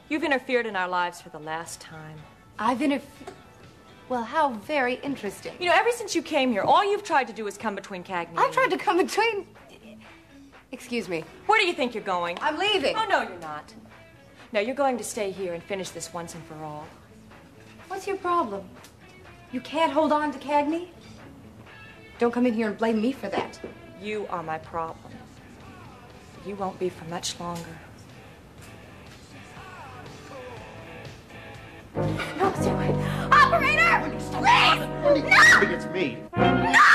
You've interfered in our lives for the last time. I've interfered? Well, how very interesting. You know, ever since you came here, all you've tried to do is come between Cagney and I've tried to come between... Excuse me. Where do you think you're going? I'm leaving. Oh, no, you're not. No, you're going to stay here and finish this once and for all. What's your problem? You can't hold on to Cagney? Don't come in here and blame me for that. You are my problem. You won't be for much longer. No, do it. Operator! Please! No! It's me. No!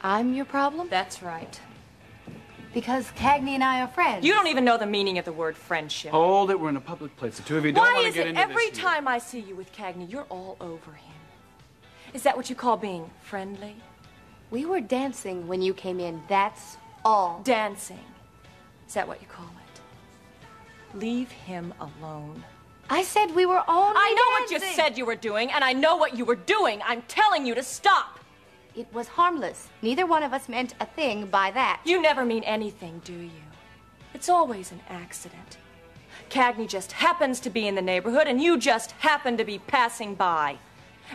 I'm your problem? That's right. Because Cagney and I are friends. You don't even know the meaning of the word friendship. Hold it, we're in a public place. The two of you don't want to get into this. Why is it every time I see you with Cagney, you're all over him? Is that what you call being friendly? We were dancing when you came in, that's all. Dancing. Is that what you call it? Leave him alone. I said we were only I know dancing. what you said you were doing, and I know what you were doing. I'm telling you to stop. It was harmless. Neither one of us meant a thing by that. You never mean anything, do you? It's always an accident. Cagney just happens to be in the neighborhood, and you just happen to be passing by.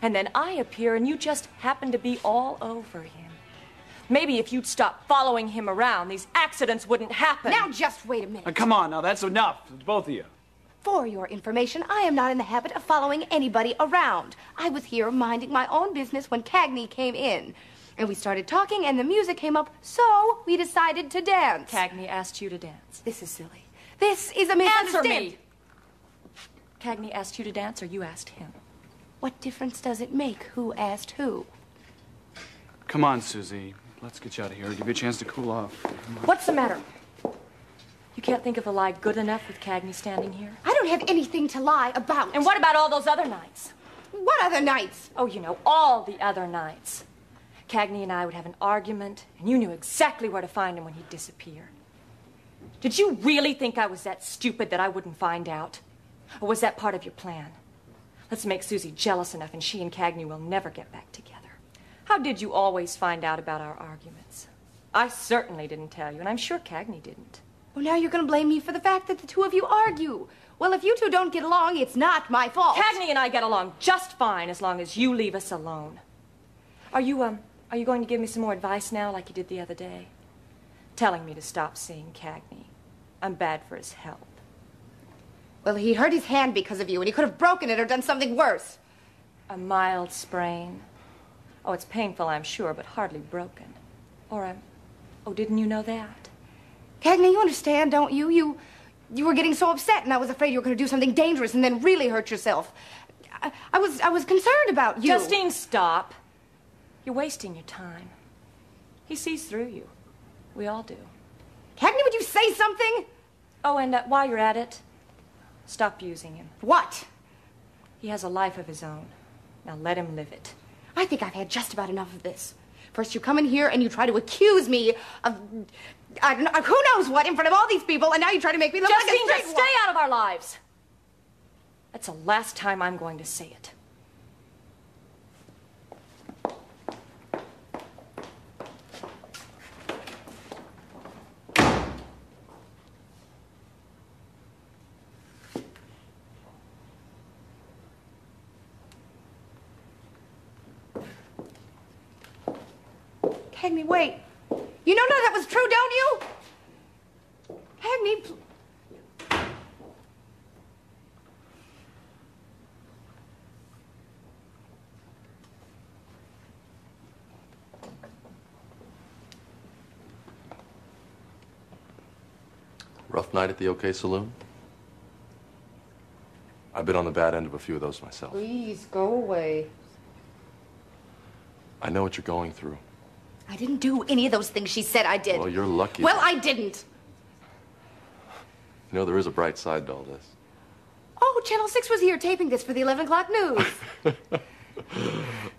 And then I appear, and you just happen to be all over him. Maybe if you'd stop following him around, these accidents wouldn't happen. Now just wait a minute. Now, come on, now that's enough, both of you. For your information, I am not in the habit of following anybody around. I was here minding my own business when Cagney came in. And we started talking and the music came up, so we decided to dance. Cagney asked you to dance. This is silly. This is a misunderstanding. Answer me! Cagney asked you to dance or you asked him? What difference does it make who asked who? Come on, Susie. Let's get you out of here. Give you a chance to cool off. What's the matter? You can't think of a lie good enough with Cagney standing here? I don't have anything to lie about. And what about all those other nights? What other nights? Oh, you know, all the other nights. Cagney and I would have an argument, and you knew exactly where to find him when he'd disappear. Did you really think I was that stupid that I wouldn't find out? Or was that part of your plan? Let's make Susie jealous enough, and she and Cagney will never get back together. How did you always find out about our arguments? I certainly didn't tell you, and I'm sure Cagney didn't. Well, now you're going to blame me for the fact that the two of you argue. Well, if you two don't get along, it's not my fault. Cagney and I get along just fine as long as you leave us alone. Are you going to give me some more advice now like you did the other day? Telling me to stop seeing Cagney. I'm bad for his health. Well, he hurt his hand because of you, and he could have broken it or done something worse. A mild sprain. Oh, it's painful, I'm sure, but hardly broken. Or oh, didn't you know that? Cagney, you understand, don't you? You were getting so upset, and I was afraid you were going to do something dangerous and then really hurt yourself. I was concerned about you. Justine, stop. You're wasting your time. He sees through you. We all do. Cagney, would you say something? Oh, and while you're at it, stop using him. What? He has a life of his own. Now let him live it. I think I've had just about enough of this. First you come in here and you try to accuse me of, I don't know, who knows what, in front of all these people, and now you try to make me look like a Justine, straight just stay out of our lives. That's the last time I'm going to say it. Cagney, wait. You know none of that was true, don't you? Cagney, Rough night at the OK Saloon? I've been on the bad end of a few of those myself. please go away. I know what you're going through. I didn't do any of those things she said I did. Well, you're lucky. Well, I didn't. You know, there is a bright side to all this. Oh, Channel 6 was here taping this for the 11 o'clock news.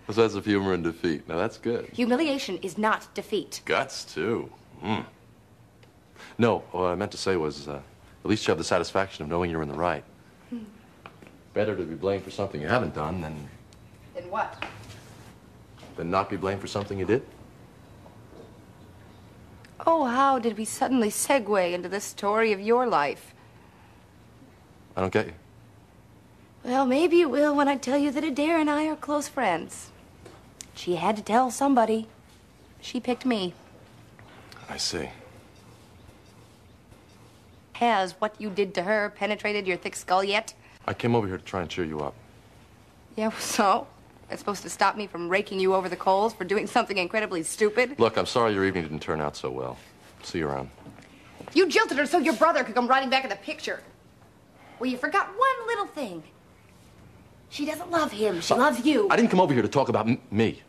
A sense of humor and defeat. Now, that's good. Humiliation is not defeat. Guts, too. No, what I meant to say was, at least you have the satisfaction of knowing you're in the right. Better to be blamed for something you haven't done than... Then what? Than not be blamed for something you did. Oh, how did we suddenly segue into the story of your life? I don't get you. Well, maybe you will when I tell you that Adair and I are close friends. She had to tell somebody. She picked me. I see. Has what you did to her penetrated your thick skull yet? I came over here to try and cheer you up. Yeah, so? That's supposed to stop me from raking you over the coals for doing something incredibly stupid? Look, I'm sorry your evening didn't turn out so well. See you around. You jilted her so your brother could come riding back in the picture. Well, you forgot one little thing. She doesn't love him. She loves you. I didn't come over here to talk about me.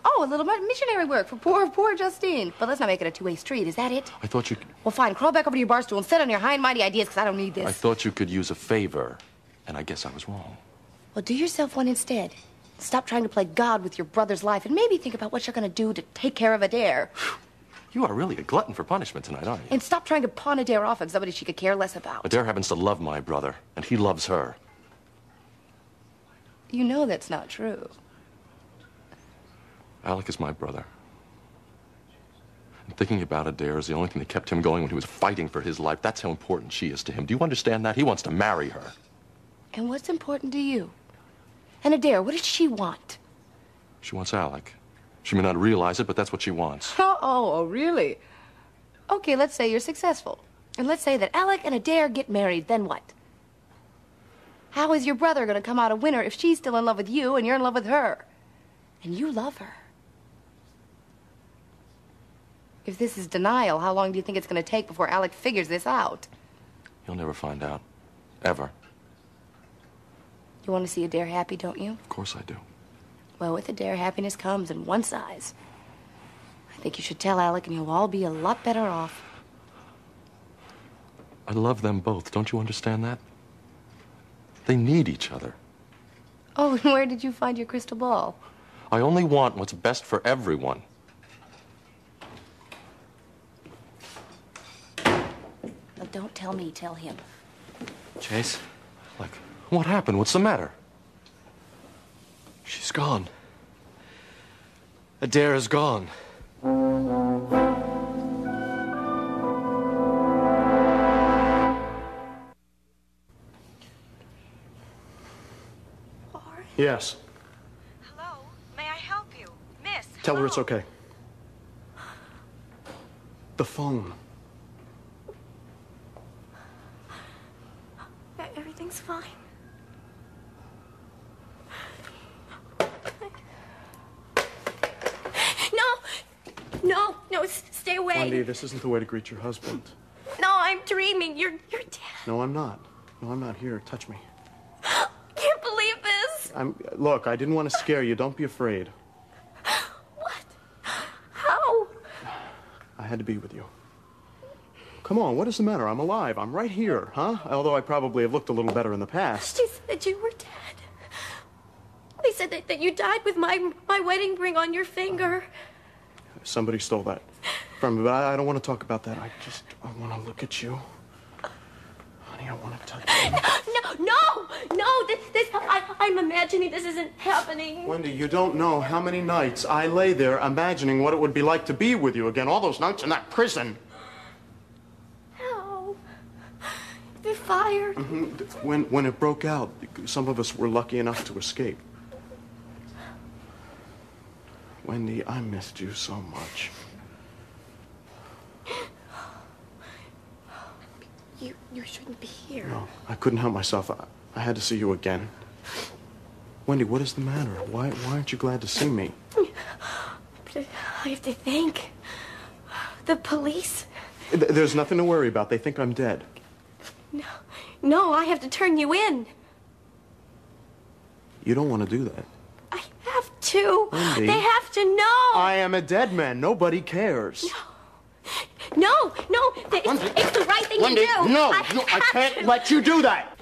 Oh, a little missionary work for poor Justine. But let's not make it a two-way street. Is that it? I thought you... Well, fine. Crawl back over to your bar stool and sit on your high and mighty ideas, because I don't need this. I thought you could use a favor, and I guess I was wrong. Well, do yourself one instead. Stop trying to play God with your brother's life, and maybe think about what you're going to do to take care of Adair. You are really a glutton for punishment tonight, aren't you? And stop trying to pawn Adair off on somebody she could care less about. Adair happens to love my brother, and he loves her. You know that's not true. Alec is my brother. And thinking about Adair is the only thing that kept him going when he was fighting for his life. That's how important she is to him. Do you understand that? He wants to marry her. And what's important to you? And Adair, what does she want? She wants Alec. She may not realize it, but that's what she wants. Oh, really? Okay, let's say you're successful. And let's say that Alec and Adair get married, then what? How is your brother going to come out a winner if she's still in love with you and you're in love with her? And you love her. If this is denial, how long do you think it's going to take before Alec figures this out? You'll never find out. Ever. You want to see Adair happy, don't you? Of course I do. Well, with Adair, happiness comes in one size. I think you should tell Alec and you'll all be a lot better off. I love them both. Don't you understand that? They need each other. Oh, and where did you find your crystal ball? I only want what's best for everyone. Well, don't tell me, tell him. Chase, Like, what happened? What's the matter? she's gone. Adair is gone. Yes. Hello? May I help you? Miss, Tell her it's okay. The phone. Everything's fine. No, stay away. Wendy, this isn't the way to greet your husband. No, I'm dreaming. You're dead. No, I'm not. No, I'm not. Here, touch me. I can't believe this. Look, I didn't want to scare you. Don't be afraid. What? How? I had to be with you. Come on, what is the matter? I'm alive. I'm right here, huh? Although I probably have looked a little better in the past. She said you were dead. They said that you died with my wedding ring on your finger. Somebody stole that from me, but I don't want to talk about that. I want to look at you. Honey, I want to touch you. No, I'm imagining this isn't happening. Wendy, you don't know how many nights I lay there imagining what it would be like to be with you again. All those nights in that prison. How? The fire. When it broke out, some of us were lucky enough to escape. Wendy, I missed you so much. You shouldn't be here. No, I couldn't help myself. I had to see you again. Wendy, what is the matter? Why aren't you glad to see me? I have to think. The police? There's nothing to worry about. They think I'm dead. No, I have to turn you in. You don't want to do that. I have to. Wendy. They have to know. I am a dead man. Nobody cares. No, it's the right thing Wendy, to do. no, I can't let you do that.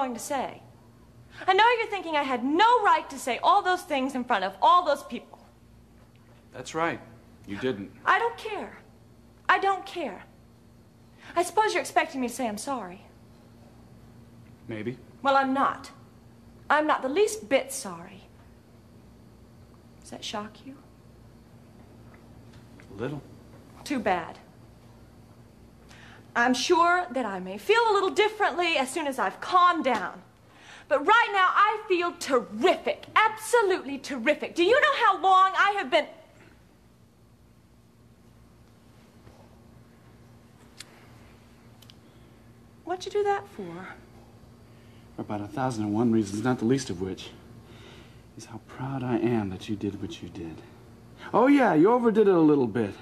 going to say. I know you're thinking I had no right to say all those things in front of all those people. That's right. You didn't. I don't care. I don't care. I suppose you're expecting me to say I'm sorry. Maybe. Well, I'm not. I'm not the least bit sorry. Does that shock you? A little. Too bad. I'm sure that I may feel a little differently as soon as I've calmed down. But right now, I feel terrific. Absolutely terrific. Do you know how long I have been... What'd you do that for? About 1,001 reasons, not the least of which is how proud I am that you did what you did. Oh, yeah, you overdid it a little bit.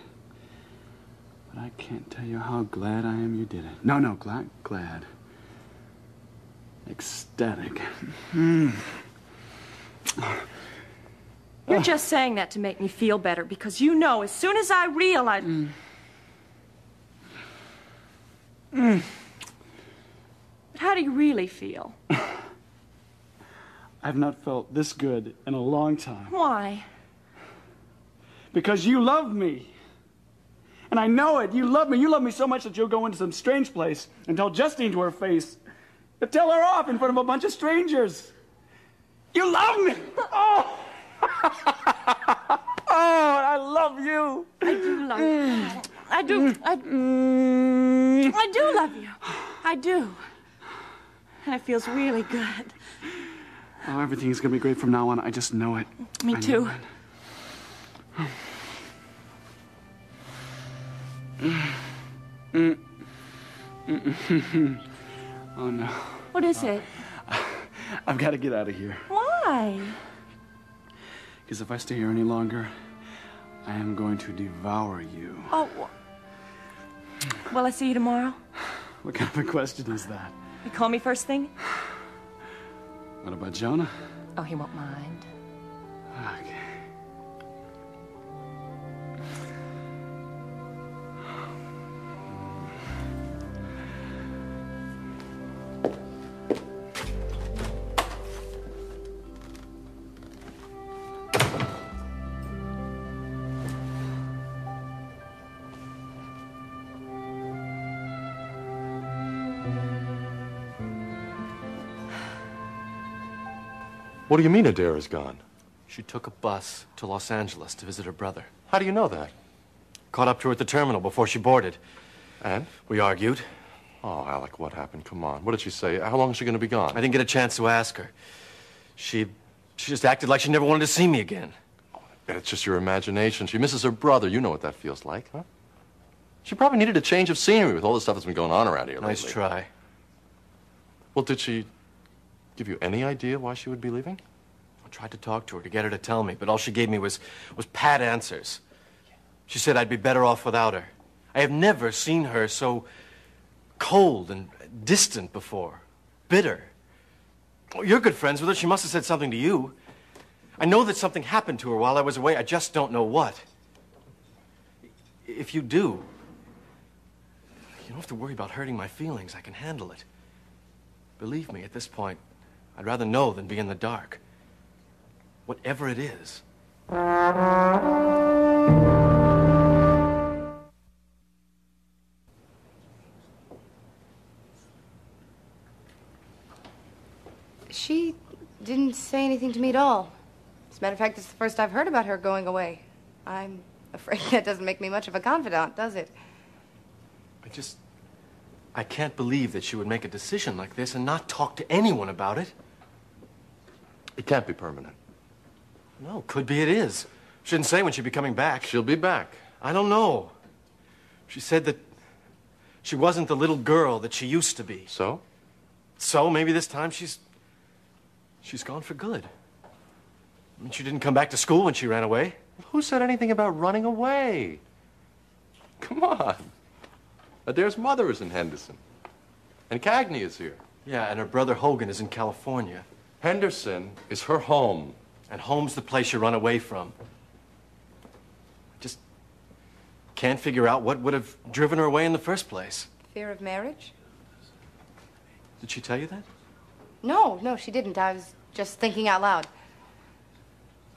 But I can't tell you how glad I am you did it. No, glad. Ecstatic. You're just saying that to make me feel better because you know as soon as I realize... But how do you really feel? I've not felt this good in a long time. Why? Because you love me. And I know it. You love me. You love me so much that you'll go into some strange place and tell Justine to her face. You'll tell her off in front of a bunch of strangers. You love me. Oh. Oh, I love you. I do love you. I do love you. I do. And it feels really good. Oh, everything's gonna be great from now on. I just know it. Me too. Oh, no. What is it? I've got to get out of here. Why? Because if I stay here any longer, I am going to devour you. Oh, will I see you tomorrow? What kind of a question is that? You call me first thing? What about Jonah? Oh, he won't mind. Okay. What do you mean Adara's gone? She took a bus to Los Angeles to visit her brother. How do you know that? Caught up to her at the terminal before she boarded. And? We argued. Oh, Alec, what happened? Come on. What did she say? How long is she going to be gone? I didn't get a chance to ask her. She just acted like she never wanted to see me again. Oh, I bet it's just your imagination. She misses her brother. You know what that feels like, huh? She probably needed a change of scenery with all the stuff that's been going on around here Nice lately. try. Well, did she give you any idea why she would be leaving? I tried to talk to her to get her to tell me, but all she gave me was pat answers. She said I'd be better off without her. I have never seen her so cold and distant before. Bitter. Oh, you're good friends with her. She must have said something to you. I know that something happened to her while I was away. I just don't know what. If you do, you don't have to worry about hurting my feelings. I can handle it. Believe me, at this point, I'd rather know than be in the dark. Whatever it is. She didn't say anything to me at all. As a matter of fact, it's the first I've heard about her going away. I'm afraid that doesn't make me much of a confidant, does it? I can't believe that she would make a decision like this and not talk to anyone about it. It can't be permanent. No, could be it is. She didn't say when she'd be coming back. She'll be back. I don't know. She said that she wasn't the little girl that she used to be. So? So maybe this time she's gone for good. I mean, she didn't come back to school when she ran away. Who said anything about running away? Come on. Adair's mother is in Henderson. And Cagney is here. Yeah, and her brother Hogan is in California. Henderson is her home. And home's the place you run away from. I just can't figure out what would have driven her away in the first place. Fear of marriage? Did she tell you that? No, she didn't. I was just thinking out loud.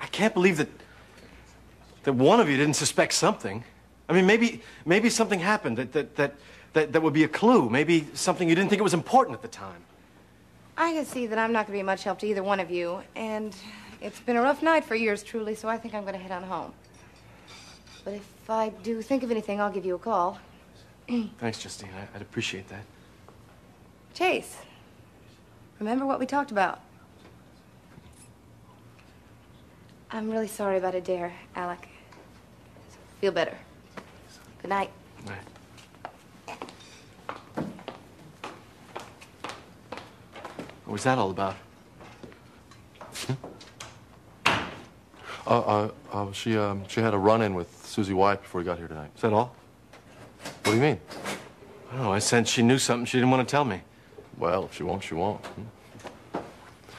I can't believe that one of you didn't suspect something. I mean, maybe something happened that would be a clue. Maybe something you didn't think it was important at the time. I can see that I'm not going to be much help to either one of you, and it's been a rough night for yours truly, so I think I'm going to head on home. But if I do think of anything, I'll give you a call. Thanks, Justine. I'd appreciate that. Chase, remember what we talked about? I'm really sorry about Adair, Alec. Feel better. Good night. Good night. What was that all about? She had a run-in with Susie White before he got here tonight. Is that all? What do you mean? I don't know. I sensed she knew something she didn't want to tell me. Well, if she won't, she won't.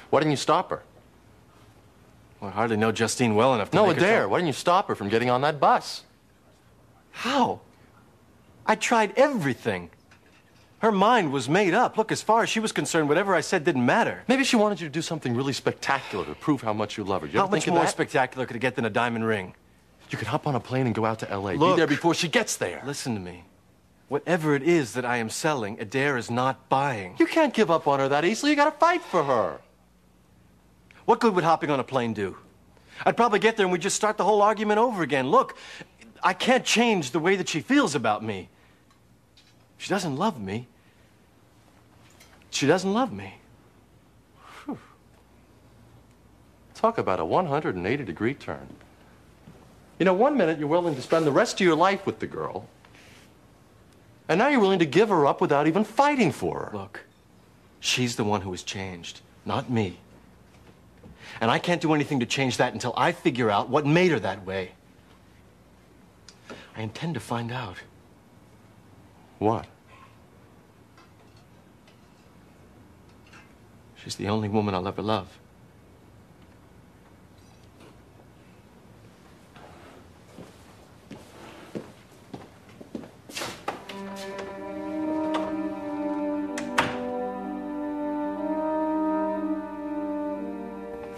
Why didn't you stop her? Well, I hardly know Justine well enough to No, make her Adair, tell- why didn't you stop her from getting on that bus? How? I tried everything. Her mind was made up. Look, as far as she was concerned, whatever I said didn't matter. Maybe she wanted you to do something really spectacular to prove how much you love her. You How ever much think of more that? spectacular could it get than a diamond ring? You could hop on a plane and go out to L.A. Look. Be there before she gets there. Listen to me. Whatever it is that I am selling, Adair is not buying. You can't give up on her that easily. You gotta fight for her. What good would hopping on a plane do? I'd probably get there and we'd just start the whole argument over again. Look, I can't change the way that she feels about me. She doesn't love me. She doesn't love me. Whew. Talk about a 180-degree turn. You know, one minute you're willing to spend the rest of your life with the girl, and now you're willing to give her up without even fighting for her. Look, she's the one who has changed, not me. And I can't do anything to change that until I figure out what made her that way. I intend to find out. What? She's the only woman I'll ever love.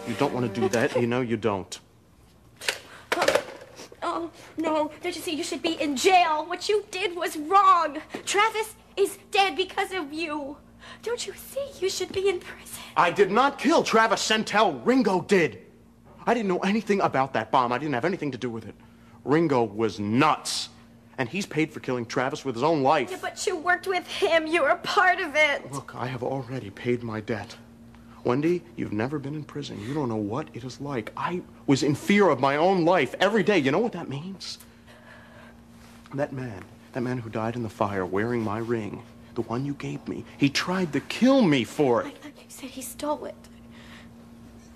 You don't want to do that. You know you don't. Oh, no. Don't you see? You should be in jail. What you did was wrong. Travis is dead because of you. Don't you see? You should be in prison. I did not kill Travis Centel. Ringo did. I didn't know anything about that bomb. I didn't have anything to do with it. Ringo was nuts. And he's paid for killing Travis with his own life. Yeah, but you worked with him. You were a part of it. Look, I have already paid my debt. Wendy, you've never been in prison. You don't know what it is like. I was in fear of my own life every day. You know what that means? That man who died in the fire wearing my ring, the one you gave me, he tried to kill me for I it. thought you said he stole it.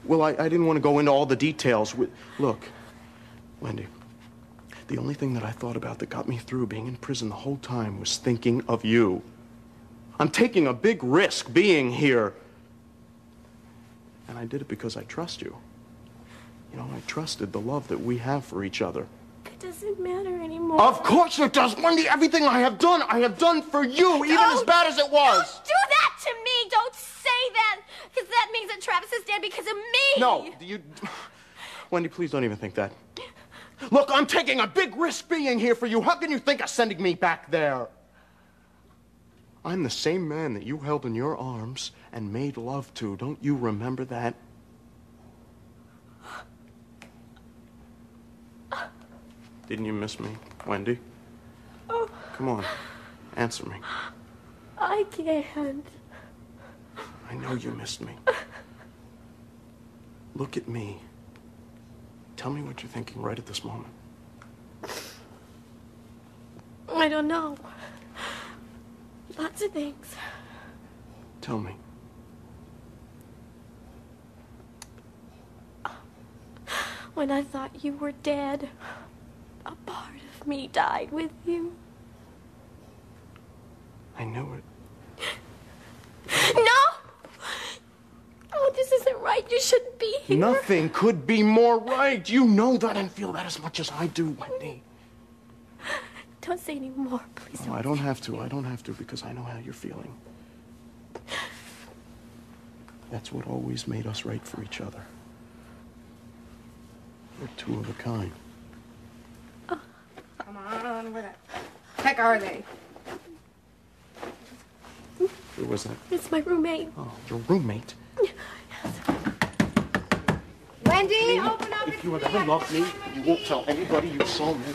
Well, I didn't want to go into all the details. Look, Wendy, the only thing that I thought about that got me through being in prison the whole time was thinking of you. I'm taking a big risk being here. And I did it because I trust you. You know, I trusted the love that we have for each other. It doesn't matter anymore. Of course it does, Wendy. Everything I have done for you, even as bad as it was. Don't do that to me. Don't say that. Because that means that Travis is dead because of me. No, Wendy, please don't even think that. Look, I'm taking a big risk being here for you. How can you think of sending me back there? I'm the same man that you held in your arms and made love to. Don't you remember that? Didn't you miss me, Wendy? Oh. Come on, answer me. I can't. I know you missed me. Look at me. Tell me what you're thinking right at this moment. I don't know. Lots of things. Tell me. When I thought you were dead, a part of me died with you. I knew it. No! Oh, this isn't right. You shouldn't be here. Nothing could be more right. You know that and feel that as much as I do, Wendy. Don't say any more, please. No, I don't have to. I don't have to because I know how you're feeling. That's what always made us right for each other. We're two of a kind. Come on, where the heck are they? Who was that? It's my roommate. Oh, your roommate? Wendy, open up. If you have ever loved me, you won't tell anybody you saw me.